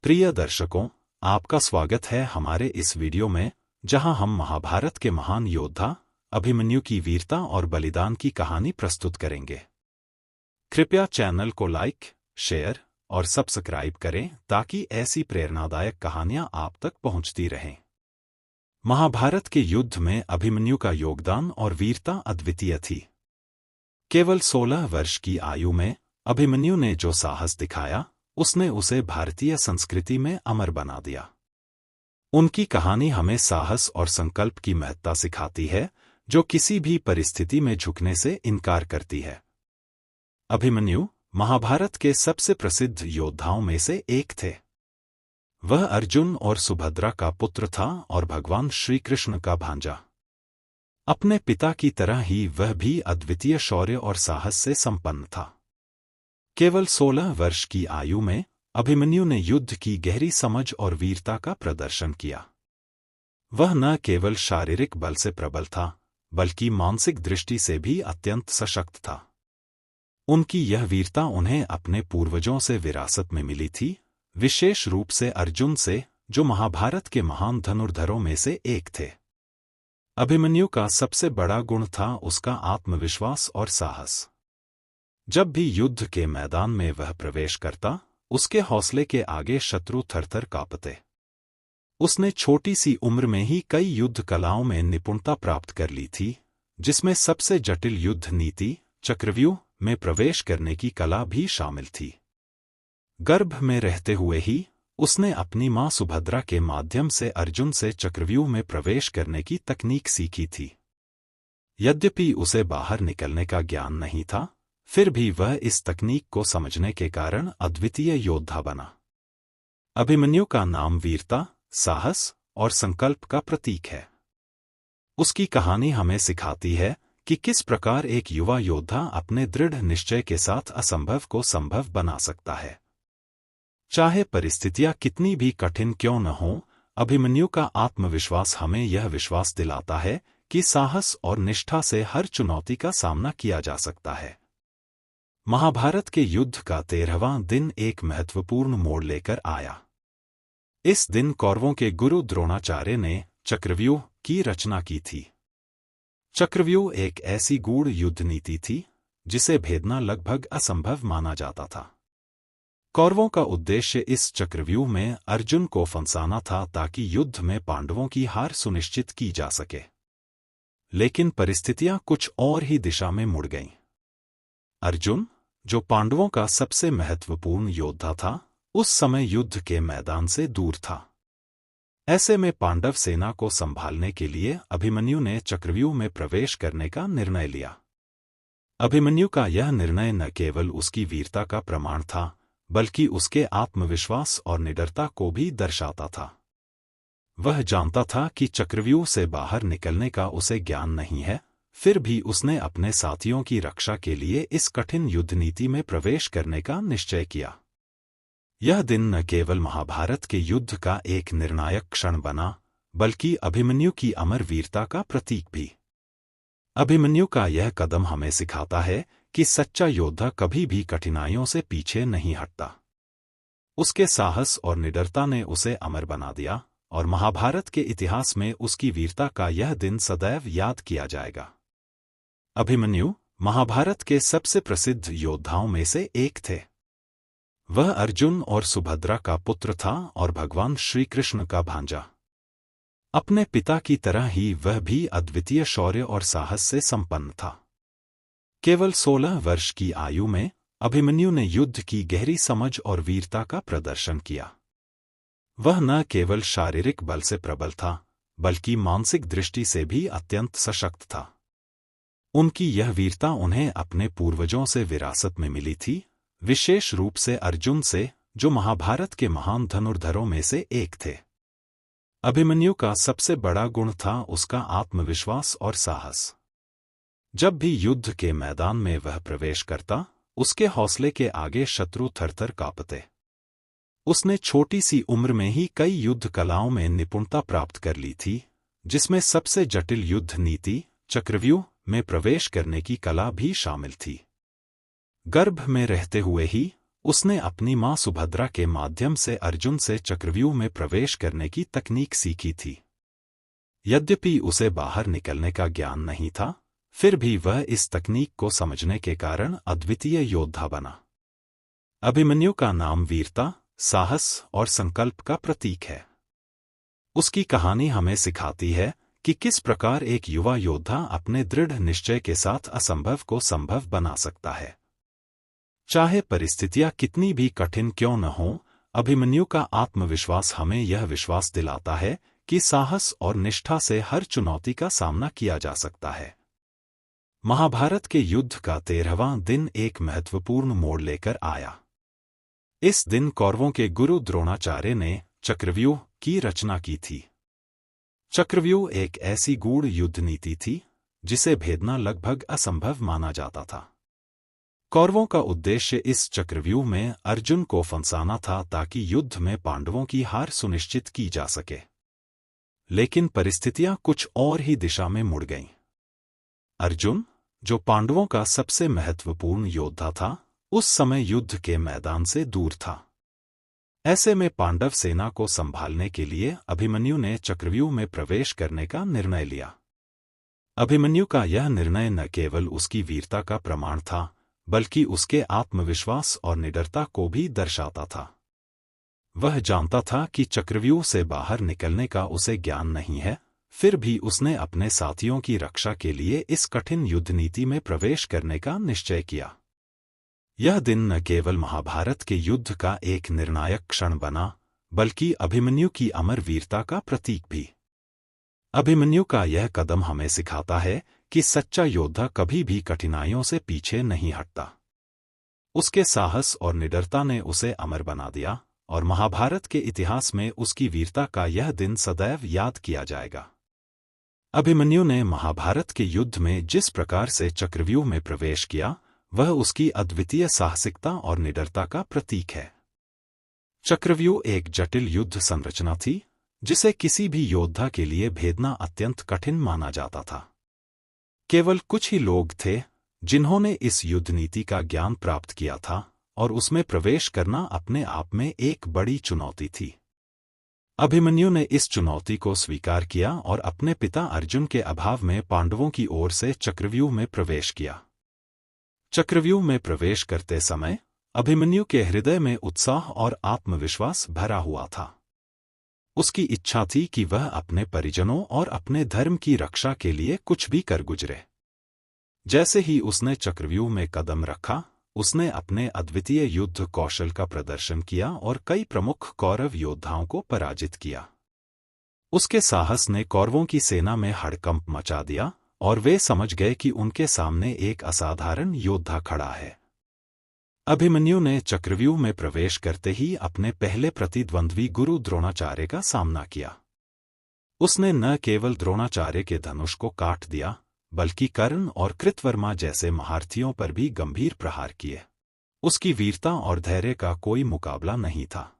प्रिय दर्शकों, आपका स्वागत है हमारे इस वीडियो में, जहां हम महाभारत के महान योद्धा अभिमन्यु की वीरता और बलिदान की कहानी प्रस्तुत करेंगे। कृपया चैनल को लाइक, शेयर और सब्सक्राइब करें ताकि ऐसी प्रेरणादायक कहानियां आप तक पहुंचती रहें। महाभारत के युद्ध में अभिमन्यु का योगदान और वीरता अद्वितीय थी। केवल 16 वर्ष की आयु में अभिमन्यु ने जो साहस दिखाया, उसने उसे भारतीय संस्कृति में अमर बना दिया। उनकी कहानी हमें साहस और संकल्प की महत्ता सिखाती है, जो किसी भी परिस्थिति में झुकने से इनकार करती है। अभिमन्यु महाभारत के सबसे प्रसिद्ध योद्धाओं में से एक थे। वह अर्जुन और सुभद्रा का पुत्र था और भगवान श्री कृष्ण का भांजा। अपने पिता की तरह ही वह भी अद्वितीय शौर्य और साहस से संपन्न था। केवल 16 वर्ष की आयु में अभिमन्यु ने युद्ध की गहरी समझ और वीरता का प्रदर्शन किया। वह न केवल शारीरिक बल से प्रबल था, बल्कि मानसिक दृष्टि से भी अत्यंत सशक्त था। उनकी यह वीरता उन्हें अपने पूर्वजों से विरासत में मिली थी, विशेष रूप से अर्जुन से, जो महाभारत के महान धनुर्धरों में से एक थे। अभिमन्यु का सबसे बड़ा गुण था उसका आत्मविश्वास और साहस। जब भी युद्ध के मैदान में वह प्रवेश करता, उसके हौसले के आगे शत्रु थरथर कांपते। उसने छोटी सी उम्र में ही कई युद्ध कलाओं में निपुणता प्राप्त कर ली थी, जिसमें सबसे जटिल युद्ध नीति, चक्रव्यूह में प्रवेश करने की कला भी शामिल थी। गर्भ में रहते हुए ही उसने अपनी मां सुभद्रा के माध्यम से अर्जुन से चक्रव्यूह में प्रवेश करने की तकनीक सीखी थी। यद्यपि उसे बाहर निकलने का ज्ञान नहीं था, फिर भी वह इस तकनीक को समझने के कारण अद्वितीय योद्धा बना। अभिमन्यु का नाम वीरता, साहस और संकल्प का प्रतीक है। उसकी कहानी हमें सिखाती है कि किस प्रकार एक युवा योद्धा अपने दृढ़ निश्चय के साथ असंभव को संभव बना सकता है। चाहे परिस्थितियां कितनी भी कठिन क्यों न हों, अभिमन्यु का आत्मविश्वास हमें यह विश्वास दिलाता है कि साहस और निष्ठा से हर चुनौती का सामना किया जा सकता है। महाभारत के युद्ध का 13वां दिन एक महत्वपूर्ण मोड़ लेकर आया। इस दिन कौरवों के गुरु द्रोणाचार्य ने चक्रव्यूह की रचना की थी। चक्रव्यूह एक ऐसी गूढ़ युद्ध नीति थी, जिसे भेदना लगभग असंभव माना जाता था। कौरवों का उद्देश्य इस चक्रव्यूह में अर्जुन को फंसाना था ताकि युद्ध में पांडवों की हार सुनिश्चित की जा सके। लेकिन परिस्थितियां कुछ और ही दिशा में मुड़ गईं। अर्जुन, जो पांडवों का सबसे महत्वपूर्ण योद्धा था, उस समय युद्ध के मैदान से दूर था। ऐसे में पांडव सेना को संभालने के लिए अभिमन्यु ने चक्रव्यूह में प्रवेश करने का निर्णय लिया। अभिमन्यु का यह निर्णय न केवल उसकी वीरता का प्रमाण था, बल्कि उसके आत्मविश्वास और निडरता को भी दर्शाता था। वह जानता था कि चक्रव्यूह से बाहर निकलने का उसे ज्ञान नहीं है, फिर भी उसने अपने साथियों की रक्षा के लिए इस कठिन युद्ध नीति में प्रवेश करने का निश्चय किया। यह दिन न केवल महाभारत के युद्ध का एक निर्णायक क्षण बना, बल्कि अभिमन्यु की अमर वीरता का प्रतीक भी। अभिमन्यु का यह कदम हमें सिखाता है कि सच्चा योद्धा कभी भी कठिनाइयों से पीछे नहीं हटता। उसके साहस और निडरता ने उसे अमर बना दिया, और महाभारत के इतिहास में उसकी वीरता का यह दिन सदैव याद किया जाएगा। अभिमन्यु महाभारत के सबसे प्रसिद्ध योद्धाओं में से एक थे। वह अर्जुन और सुभद्रा का पुत्र था और भगवान श्री कृष्ण का भांजा। अपने पिता की तरह ही वह भी अद्वितीय शौर्य और साहस से संपन्न था। केवल 16 वर्ष की आयु में अभिमन्यु ने युद्ध की गहरी समझ और वीरता का प्रदर्शन किया। वह न केवल शारीरिक बल से प्रबल था, बल्कि मानसिक दृष्टि से भी अत्यंत सशक्त था। उनकी यह वीरता उन्हें अपने पूर्वजों से विरासत में मिली थी, विशेष रूप से अर्जुन से, जो महाभारत के महान धनुर्धरों में से एक थे। अभिमन्यु का सबसे बड़ा गुण था उसका आत्मविश्वास और साहस। जब भी युद्ध के मैदान में वह प्रवेश करता, उसके हौसले के आगे शत्रु थरथर कांपते। उसने छोटी सी उम्र में ही कई युद्ध कलाओं में निपुणता प्राप्त कर ली थी, जिसमें सबसे जटिल युद्ध नीति, चक्रव्यूह में प्रवेश करने की कला भी शामिल थी। गर्भ में रहते हुए ही उसने अपनी मां सुभद्रा के माध्यम से अर्जुन से चक्रव्यूह में प्रवेश करने की तकनीक सीखी थी। यद्यपि उसे बाहर निकलने का ज्ञान नहीं था, फिर भी वह इस तकनीक को समझने के कारण अद्वितीय योद्धा बना। अभिमन्यु का नाम वीरता, साहस और संकल्प का प्रतीक है। उसकी कहानी हमें सिखाती है कि किस प्रकार एक युवा योद्धा अपने दृढ़ निश्चय के साथ असंभव को संभव बना सकता है। चाहे परिस्थितियां कितनी भी कठिन क्यों न हों, अभिमन्यु का आत्मविश्वास हमें यह विश्वास दिलाता है कि साहस और निष्ठा से हर चुनौती का सामना किया जा सकता है। महाभारत के युद्ध का 13वां दिन एक महत्वपूर्ण मोड़ लेकर आया। इस दिन कौरवों के गुरु द्रोणाचार्य ने चक्रव्यूह की रचना की थी। चक्रव्यूह एक ऐसी गूढ़ युद्ध नीति थी जिसे भेदना लगभग असंभव माना जाता था। कौरवों का उद्देश्य इस चक्रव्यूह में अर्जुन को फंसाना था ताकि युद्ध में पांडवों की हार सुनिश्चित की जा सके। लेकिन परिस्थितियां कुछ और ही दिशा में मुड़ गईं। अर्जुन, जो पांडवों का सबसे महत्वपूर्ण योद्धा था, उस समय युद्ध के मैदान से दूर था। ऐसे में पांडव सेना को संभालने के लिए अभिमन्यु ने चक्रव्यूह में प्रवेश करने का निर्णय लिया। अभिमन्यु का यह निर्णय न केवल उसकी वीरता का प्रमाण था, बल्कि उसके आत्मविश्वास और निडरता को भी दर्शाता था। वह जानता था कि चक्रव्यूह से बाहर निकलने का उसे ज्ञान नहीं है, फिर भी उसने अपने साथियों की रक्षा के लिए इस कठिन युद्ध नीति में प्रवेश करने का निश्चय किया। यह दिन न केवल महाभारत के युद्ध का एक निर्णायक क्षण बना, बल्कि अभिमन्यु की अमर वीरता का प्रतीक भी। अभिमन्यु का यह कदम हमें सिखाता है कि सच्चा योद्धा कभी भी कठिनाइयों से पीछे नहीं हटता। उसके साहस और निडरता ने उसे अमर बना दिया, और महाभारत के इतिहास में उसकी वीरता का यह दिन सदैव याद किया जाएगा। अभिमन्यु ने महाभारत के युद्ध में जिस प्रकार से चक्रव्यूह में प्रवेश किया, वह उसकी अद्वितीय साहसिकता और निडरता का प्रतीक है। चक्रव्यूह एक जटिल युद्ध संरचना थी, जिसे किसी भी योद्धा के लिए भेदना अत्यंत कठिन माना जाता था। केवल कुछ ही लोग थे जिन्होंने इस युद्ध नीति का ज्ञान प्राप्त किया था, और उसमें प्रवेश करना अपने आप में एक बड़ी चुनौती थी। अभिमन्यु ने इस चुनौती को स्वीकार किया और अपने पिता अर्जुन के अभाव में पांडवों की ओर से चक्रव्यूह में प्रवेश किया। चक्रव्यूह में प्रवेश करते समय अभिमन्यु के हृदय में उत्साह और आत्मविश्वास भरा हुआ था। उसकी इच्छा थी कि वह अपने परिजनों और अपने धर्म की रक्षा के लिए कुछ भी कर गुजरे। जैसे ही उसने चक्रव्यूह में कदम रखा, उसने अपने अद्वितीय युद्ध कौशल का प्रदर्शन किया और कई प्रमुख कौरव योद्धाओं को पराजित किया। उसके साहस ने कौरवों की सेना में हड़कंप मचा दिया, और वे समझ गए कि उनके सामने एक असाधारण योद्धा खड़ा है। अभिमन्यु ने चक्रव्यूह में प्रवेश करते ही अपने पहले प्रतिद्वंद्वी गुरु द्रोणाचार्य का सामना किया। उसने न केवल द्रोणाचार्य के धनुष को काट दिया, बल्कि कर्ण और कृतवर्मा जैसे महारथियों पर भी गंभीर प्रहार किए। उसकी वीरता और धैर्य का कोई मुकाबला नहीं था।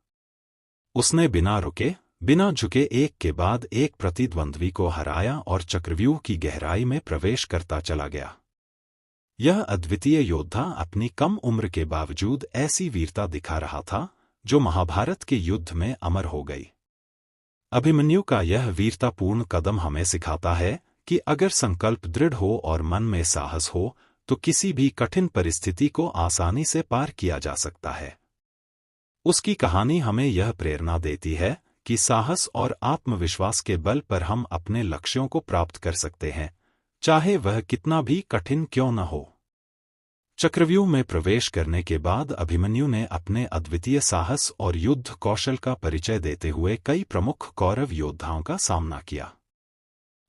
उसने बिना रुके, बिना झुके एक के बाद एक प्रतिद्वंद्वी को हराया और चक्रव्यूह की गहराई में प्रवेश करता चला गया। यह अद्वितीय योद्धा अपनी कम उम्र के बावजूद ऐसी वीरता दिखा रहा था, जो महाभारत के युद्ध में अमर हो गई। अभिमन्यु का यह वीरतापूर्ण कदम हमें सिखाता है कि अगर संकल्प दृढ़ हो और मन में साहस हो, तो किसी भी कठिन परिस्थिति को आसानी से पार किया जा सकता है। उसकी कहानी हमें यह प्रेरणा देती है कि साहस और आत्मविश्वास के बल पर हम अपने लक्ष्यों को प्राप्त कर सकते हैं, चाहे वह कितना भी कठिन क्यों न हो। चक्रव्यूह में प्रवेश करने के बाद अभिमन्यु ने अपने अद्वितीय साहस और युद्ध कौशल का परिचय देते हुए कई प्रमुख कौरव योद्धाओं का सामना किया।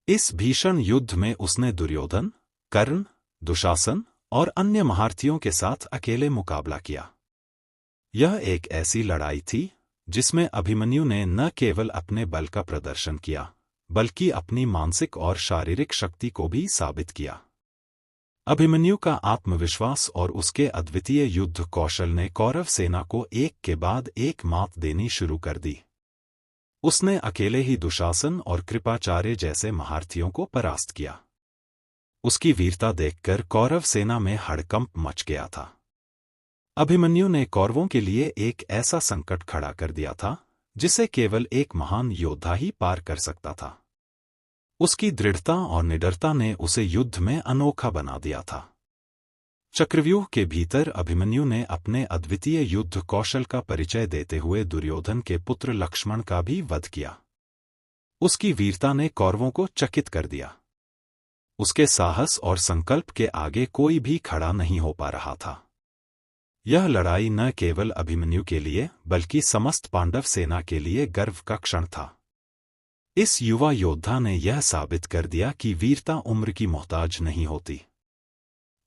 इस भीषण युद्ध में उसने दुर्योधन, कर्ण, दुशासन और अन्य महारथियों के साथ अकेले मुकाबला किया। यह एक ऐसी लड़ाई थी जिसमें अभिमन्यु ने न केवल अपने बल का प्रदर्शन किया, बल्कि अपनी मानसिक और शारीरिक शक्ति को भी साबित किया। अभिमन्यु का आत्मविश्वास और उसके अद्वितीय युद्ध कौशल ने कौरव सेना को एक के बाद एक मात देनी शुरू कर दी। उसने अकेले ही दुशासन और कृपाचार्य जैसे महारथियों को परास्त किया। उसकी वीरता देखकर कौरव सेना में हड़कंप मच गया था। अभिमन्यु ने कौरवों के लिए एक ऐसा संकट खड़ा कर दिया था जिसे केवल एक महान योद्धा ही पार कर सकता था। उसकी दृढ़ता और निडरता ने उसे युद्ध में अनोखा बना दिया था। चक्रव्यूह के भीतर अभिमन्यु ने अपने अद्वितीय युद्ध कौशल का परिचय देते हुए दुर्योधन के पुत्र लक्ष्मण का भी वध किया। उसकी वीरता ने कौरवों को चकित कर दिया। उसके साहस और संकल्प के आगे कोई भी खड़ा नहीं हो पा रहा था। यह लड़ाई न केवल अभिमन्यु के लिए बल्कि समस्त पांडव सेना के लिए गर्व का क्षण था। इस युवा योद्धा ने यह साबित कर दिया कि वीरता उम्र की मोहताज नहीं होती।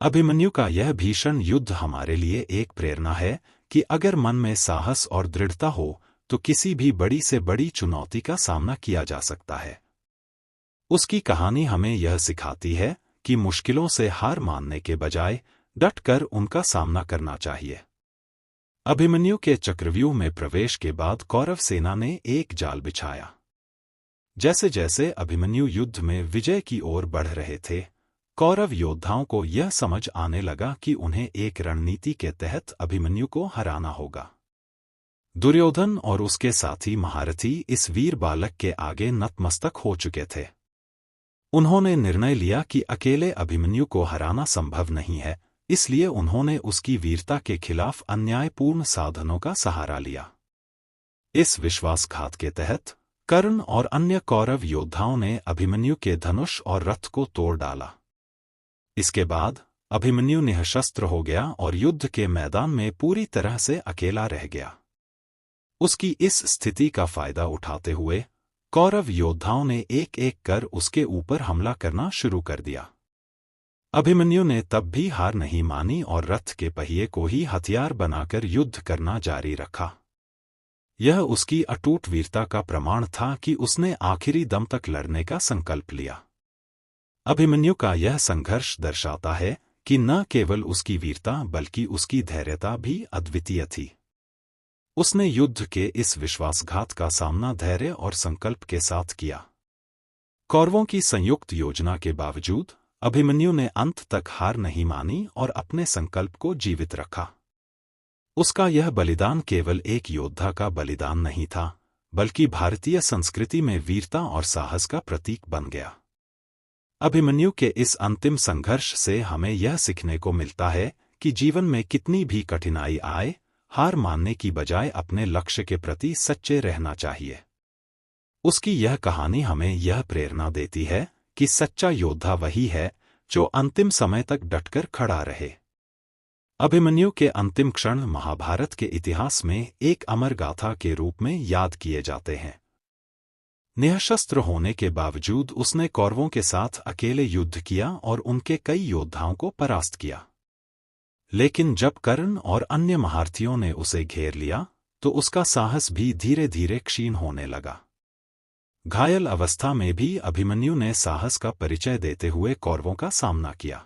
अभिमन्यु का यह भीषण युद्ध हमारे लिए एक प्रेरणा है कि अगर मन में साहस और दृढ़ता हो तो किसी भी बड़ी से बड़ी चुनौती का सामना किया जा सकता है। उसकी कहानी हमें यह सिखाती है कि मुश्किलों से हार मानने के बजाय डटकर उनका सामना करना चाहिए। अभिमन्यु के चक्रव्यूह में प्रवेश के बाद कौरव सेना ने एक जाल बिछाया। जैसे जैसे अभिमन्यु युद्ध में विजय की ओर बढ़ रहे थे, कौरव योद्धाओं को यह समझ आने लगा कि उन्हें एक रणनीति के तहत अभिमन्यु को हराना होगा। दुर्योधन और उसके साथी महारथी इस वीर बालक के आगे नतमस्तक हो चुके थे। उन्होंने निर्णय लिया कि अकेले अभिमन्यु को हराना संभव नहीं है, इसलिए उन्होंने उसकी वीरता के खिलाफ अन्यायपूर्ण साधनों का सहारा लिया। इस विश्वासघात के तहत कर्ण और अन्य कौरव योद्धाओं ने अभिमन्यु के धनुष और रथ को तोड़ डाला। इसके बाद अभिमन्यु निःशस्त्र हो गया और युद्ध के मैदान में पूरी तरह से अकेला रह गया। उसकी इस स्थिति का फायदा उठाते हुए कौरव योद्धाओं ने एक एक कर उसके ऊपर हमला करना शुरू कर दिया। अभिमन्यु ने तब भी हार नहीं मानी और रथ के पहिए को ही हथियार बनाकर युद्ध करना जारी रखा। यह उसकी अटूट वीरता का प्रमाण था कि उसने आखिरी दम तक लड़ने का संकल्प लिया। अभिमन्यु का यह संघर्ष दर्शाता है कि न केवल उसकी वीरता बल्कि उसकी धैर्यता भी अद्वितीय थी। उसने युद्ध के इस विश्वासघात का सामना धैर्य और संकल्प के साथ किया। कौरवों की संयुक्त योजना के बावजूद अभिमन्यु ने अंत तक हार नहीं मानी और अपने संकल्प को जीवित रखा। उसका यह बलिदान केवल एक योद्धा का बलिदान नहीं था, बल्कि भारतीय संस्कृति में वीरता और साहस का प्रतीक बन गया। अभिमन्यु के इस अंतिम संघर्ष से हमें यह सीखने को मिलता है कि जीवन में कितनी भी कठिनाई आए, हार मानने की बजाय अपने लक्ष्य के प्रति सच्चे रहना चाहिए। उसकी यह कहानी हमें यह प्रेरणा देती है कि सच्चा योद्धा वही है जो अंतिम समय तक डटकर खड़ा रहे। अभिमन्यु के अंतिम क्षण महाभारत के इतिहास में एक अमर गाथा के रूप में याद किए जाते हैं। निःशस्त्र होने के बावजूद उसने कौरवों के साथ अकेले युद्ध किया और उनके कई योद्धाओं को परास्त किया। लेकिन जब कर्ण और अन्य महारथियों ने उसे घेर लिया तो उसका साहस भी धीरे धीरे क्षीण होने लगा। घायल अवस्था में भी अभिमन्यु ने साहस का परिचय देते हुए कौरवों का सामना किया।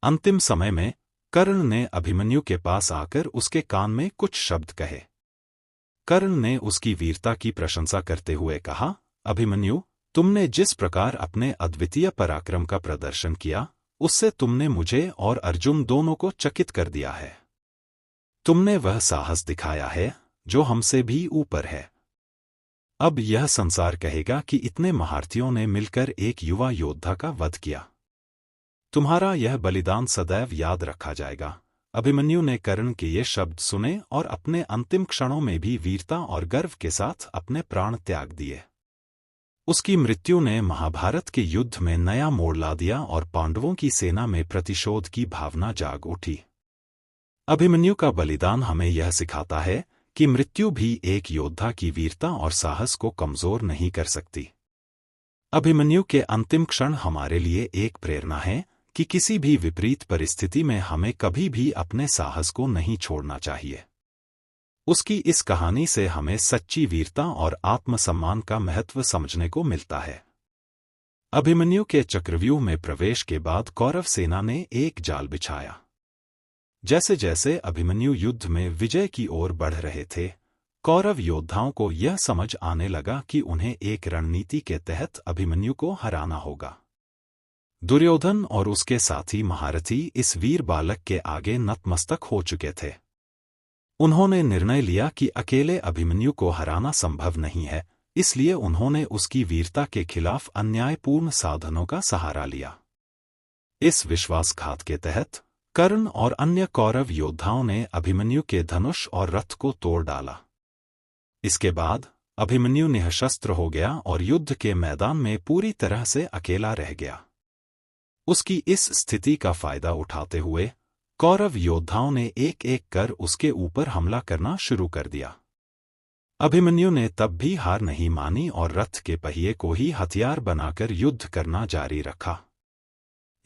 अंतिम समय में कर्ण ने अभिमन्यु के पास आकर उसके कान में कुछ शब्द कहे। कर्ण ने उसकी वीरता की प्रशंसा करते हुए कहा, अभिमन्यु, तुमने जिस प्रकार अपने अद्वितीय पराक्रम का प्रदर्शन किया, उससे तुमने मुझे और अर्जुन दोनों को चकित कर दिया है। तुमने वह साहस दिखाया है जो हमसे भी ऊपर है। अब यह संसार कहेगा कि इतने महारथियों ने मिलकर एक युवा योद्धा का वध किया। तुम्हारा यह बलिदान सदैव याद रखा जाएगा। अभिमन्यु ने कर्ण के ये शब्द सुने और अपने अंतिम क्षणों में भी वीरता और गर्व के साथ अपने प्राण त्याग दिए। उसकी मृत्यु ने महाभारत के युद्ध में नया मोड़ ला दिया और पांडवों की सेना में प्रतिशोध की भावना जाग उठी। अभिमन्यु का बलिदान हमें यह सिखाता है कि मृत्यु भी एक योद्धा की वीरता और साहस को कमजोर नहीं कर सकती। अभिमन्यु के अंतिम क्षण हमारे लिए एक प्रेरणा है कि किसी भी विपरीत परिस्थिति में हमें कभी भी अपने साहस को नहीं छोड़ना चाहिए। उसकी इस कहानी से हमें सच्ची वीरता और आत्मसम्मान का महत्व समझने को मिलता है। अभिमन्यु के चक्रव्यूह में प्रवेश के बाद कौरव सेना ने एक जाल बिछाया। जैसे जैसे अभिमन्यु युद्ध में विजय की ओर बढ़ रहे थे, कौरव योद्धाओं को यह समझ आने लगा कि उन्हें एक रणनीति के तहत अभिमन्यु को हराना होगा। दुर्योधन और उसके साथी महारथी इस वीर बालक के आगे नतमस्तक हो चुके थे। उन्होंने निर्णय लिया कि अकेले अभिमन्यु को हराना संभव नहीं है, इसलिए उन्होंने उसकी वीरता के खिलाफ अन्यायपूर्ण साधनों का सहारा लिया। इस विश्वासघात के तहत कर्ण और अन्य कौरव योद्धाओं ने अभिमन्यु के धनुष और रथ को तोड़ डाला। इसके बाद अभिमन्यु निःशस्त्र हो गया और युद्ध के मैदान में पूरी तरह से अकेला रह गया। उसकी इस स्थिति का फायदा उठाते हुए कौरव योद्धाओं ने एक एक कर उसके ऊपर हमला करना शुरू कर दिया। अभिमन्यु ने तब भी हार नहीं मानी और रथ के पहिए को ही हथियार बनाकर युद्ध करना जारी रखा।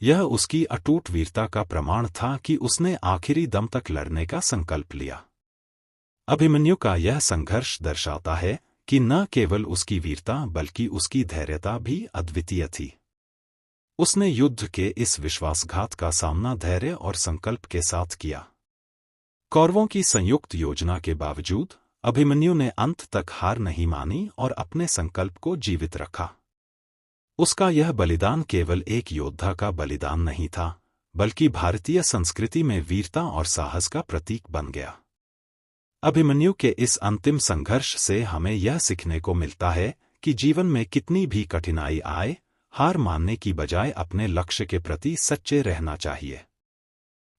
यह उसकी अटूट वीरता का प्रमाण था कि उसने आखिरी दम तक लड़ने का संकल्प लिया। अभिमन्यु का यह संघर्ष दर्शाता है कि न केवल उसकी वीरता बल्कि उसकी धैर्यता भी अद्वितीय थी। उसने युद्ध के इस विश्वासघात का सामना धैर्य और संकल्प के साथ किया। कौरवों की संयुक्त योजना के बावजूद अभिमन्यु ने अंत तक हार नहीं मानी और अपने संकल्प को जीवित रखा। उसका यह बलिदान केवल एक योद्धा का बलिदान नहीं था, बल्कि भारतीय संस्कृति में वीरता और साहस का प्रतीक बन गया। अभिमन्यु के इस अंतिम संघर्ष से हमें यह सीखने को मिलता है कि जीवन में कितनी भी कठिनाई आए, हार मानने की बजाय अपने लक्ष्य के प्रति सच्चे रहना चाहिए।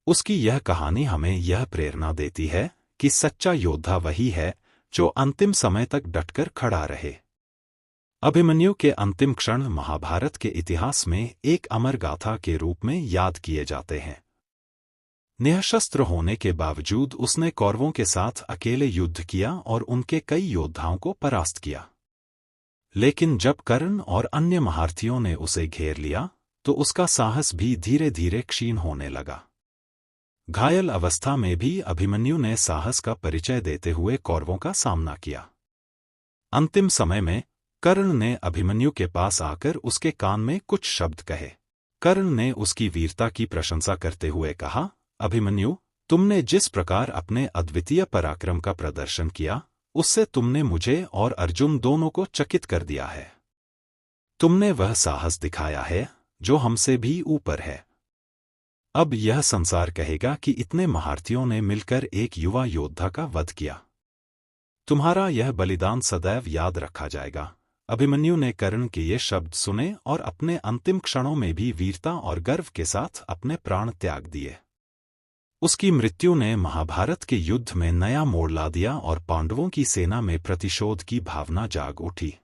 उसकी यह कहानी हमें यह प्रेरणा देती है कि सच्चा योद्धा वही है जो अंतिम समय तक डटकर खड़ा रहे। अभिमन्यु के अंतिम क्षण महाभारत के इतिहास में एक अमर गाथा के रूप में याद किए जाते हैं। निःशस्त्र होने के बावजूद उसने कौरवों के साथ अकेले युद्ध किया और उनके कई योद्धाओं को परास्त किया। लेकिन जब कर्ण और अन्य महारथियों ने उसे घेर लिया, तो उसका साहस भी धीरे धीरे क्षीण होने लगा। घायल अवस्था में भी अभिमन्यु ने साहस का परिचय देते हुए कौरवों का सामना किया। अंतिम समय में कर्ण ने अभिमन्यु के पास आकर उसके कान में कुछ शब्द कहे। कर्ण ने उसकी वीरता की प्रशंसा करते हुए कहा, अभिमन्यु, तुमने जिस प्रकार अपने अद्वितीय पराक्रम का प्रदर्शन किया, उससे तुमने मुझे और अर्जुन दोनों को चकित कर दिया है। तुमने वह साहस दिखाया है जो हमसे भी ऊपर है। अब यह संसार कहेगा कि इतने महारथियों ने मिलकर एक युवा योद्धा का वध किया। तुम्हारा यह बलिदान सदैव याद रखा जाएगा। अभिमन्यु ने कर्ण के ये शब्द सुने और अपने अंतिम क्षणों में भी वीरता और गर्व के साथ अपने प्राण त्याग दिए। उसकी मृत्यु ने महाभारत के युद्ध में नया मोड़ ला दिया और पांडवों की सेना में प्रतिशोध की भावना जाग उठी।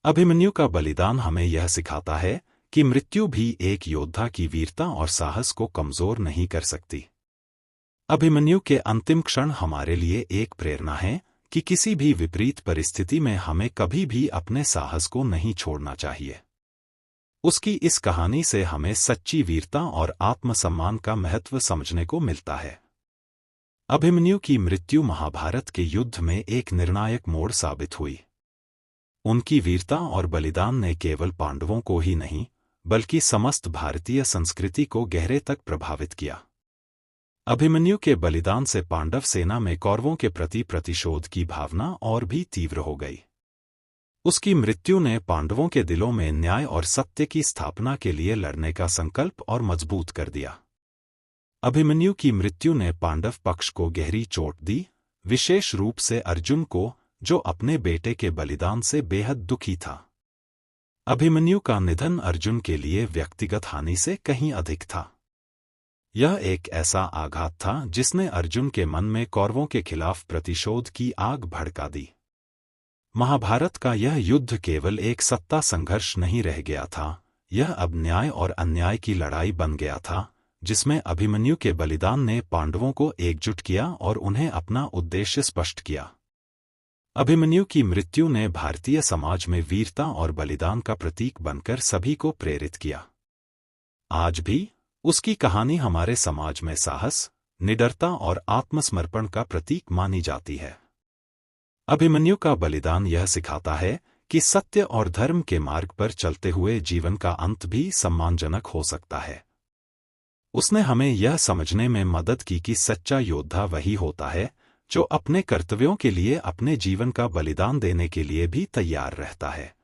अभिमन्यु का बलिदान हमें यह सिखाता है कि मृत्यु भी एक योद्धा की वीरता और साहस को कमजोर नहीं कर सकती। अभिमन्यु के अंतिम क्षण हमारे लिए एक प्रेरणा है कि किसी भी विपरीत परिस्थिति में हमें कभी भी अपने साहस को नहीं छोड़ना चाहिए। उसकी इस कहानी से हमें सच्ची वीरता और आत्मसम्मान का महत्व समझने को मिलता है। अभिमन्यु की मृत्यु महाभारत के युद्ध में एक निर्णायक मोड़ साबित हुई। उनकी वीरता और बलिदान ने केवल पांडवों को ही नहीं, बल्कि समस्त भारतीय संस्कृति को गहरे तक प्रभावित किया। अभिमन्यु के बलिदान से पांडव सेना में कौरवों के प्रति प्रतिशोध की भावना और भी तीव्र हो गई। उसकी मृत्यु ने पांडवों के दिलों में न्याय और सत्य की स्थापना के लिए लड़ने का संकल्प और मजबूत कर दिया। अभिमन्यु की मृत्यु ने पांडव पक्ष को गहरी चोट दी, विशेष रूप से अर्जुन को, जो अपने बेटे के बलिदान से बेहद दुखी था। अभिमन्यु का निधन अर्जुन के लिए व्यक्तिगत हानि से कहीं अधिक था। यह एक ऐसा आघात था जिसने अर्जुन के मन में कौरवों के खिलाफ प्रतिशोध की आग भड़का दी। महाभारत का यह युद्ध केवल एक सत्ता संघर्ष नहीं रह गया था, यह अब न्याय और अन्याय की लड़ाई बन गया था, जिसमें अभिमन्यु के बलिदान ने पांडवों को एकजुट किया और उन्हें अपना उद्देश्य स्पष्ट किया। अभिमन्यु की मृत्यु ने भारतीय समाज में वीरता और बलिदान का प्रतीक बनकर सभी को प्रेरित किया। आज भी उसकी कहानी हमारे समाज में साहस, निडरता और आत्मसमर्पण का प्रतीक मानी जाती है। अभिमन्यु का बलिदान यह सिखाता है कि सत्य और धर्म के मार्ग पर चलते हुए जीवन का अंत भी सम्मानजनक हो सकता है। उसने हमें यह समझने में मदद की कि सच्चा योद्धा वही होता है जो अपने कर्तव्यों के लिए अपने जीवन का बलिदान देने के लिए भी तैयार रहता है।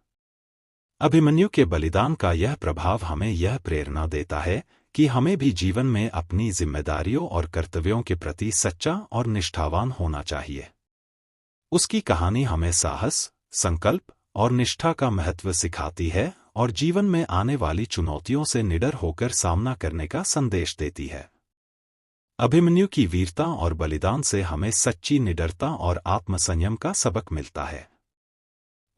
अभिमन्यु के बलिदान का यह प्रभाव हमें यह प्रेरणा देता है कि हमें भी जीवन में अपनी जिम्मेदारियों और कर्तव्यों के प्रति सच्चा और निष्ठावान होना चाहिए। उसकी कहानी हमें साहस, संकल्प और निष्ठा का महत्व सिखाती है और जीवन में आने वाली चुनौतियों से निडर होकर सामना करने का संदेश देती है। अभिमन्यु की वीरता और बलिदान से हमें सच्ची निडरता और आत्मसंयम का सबक मिलता है।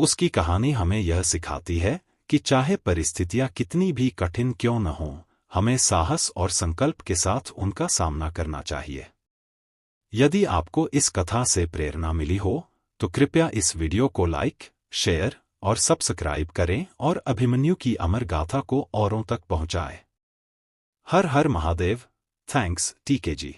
उसकी कहानी हमें यह सिखाती है कि चाहे परिस्थितियां कितनी भी कठिन क्यों न हों, हमें साहस और संकल्प के साथ उनका सामना करना चाहिए। यदि आपको इस कथा से प्रेरणा मिली हो तो कृपया इस वीडियो को लाइक, शेयर और सब्सक्राइब करें और अभिमन्यु की अमर गाथा को औरों तक पहुंचाएं। हर हर महादेव। थैंक्स टीके जी।